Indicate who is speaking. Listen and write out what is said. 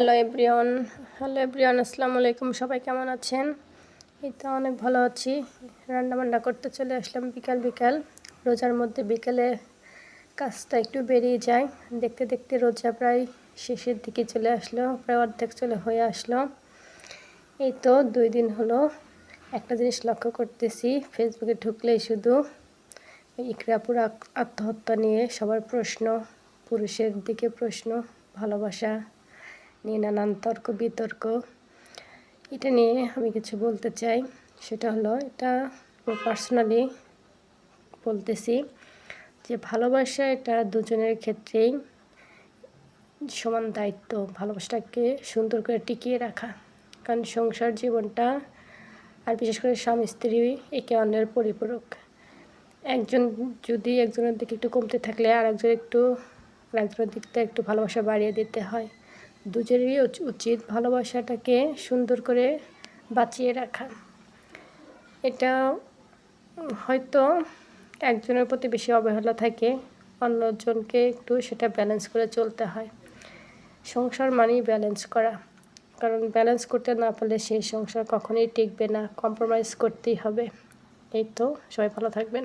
Speaker 1: Hello everyone আসসালামু আলাইকুম। সবাই কেমন আছেন? এই তো অনেক ভালো আছি। রান্নাবান্না করতে চলে আসলাম বিকাল রোজার মধ্যে বিকেলে কাজটা একটু বেরিয়ে যায়। দেখতে দেখতে রোজা প্রায় শেষের দিকে চলে আসলো, প্রায় অর্ধেক হয়ে আসলো। এই তো 2 দিন হলো একটা জিনিস লক্ষ্য করতেছি, ফেসবুকে ঢুকলেই শুধু ইকরাপুর আত্মহত্যা নিয়ে সবার প্রশ্ন, পুরুষের দিকে প্রশ্ন, ভালোবাসা নিয়ে নানান তর্ক বিতর্ক। এটা নিয়ে আমি কিছু বলতে চাই। সেটা হলো, এটা পার্সোনালি বলতেছি যে ভালোবাসা এটা দুজনের ক্ষেত্রেই সমান দায়িত্ব, ভালোবাসাটাকে সুন্দর করে টিকিয়ে রাখা। কারণ সংসার জীবনটা, আর বিশেষ করে স্বামী স্ত্রী একে অন্যের পরিপূরক। একজন যদি একজনের দিকে একটু কমতে থাকলে আরেকজনের দিকটা একটু ভালোবাসা বাড়িয়ে দিতে হয়। দুজনেরই উচিত ভালোবাসাটাকে সুন্দর করে বাঁচিয়ে রাখা। এটা হয়তো একজনের প্রতি বেশি অবহেলা থাকে, অন্যজনকে একটু সেটা ব্যালেন্স করে চলতে হয়। সংসার মানেই ব্যালেন্স করা, কারণ ব্যালেন্স করতে না পারলে সেই সংসার কখনোই টিকবে না, কম্প্রোমাইজ করতেই হবে। এই তো, সবাই ভালো থাকবেন।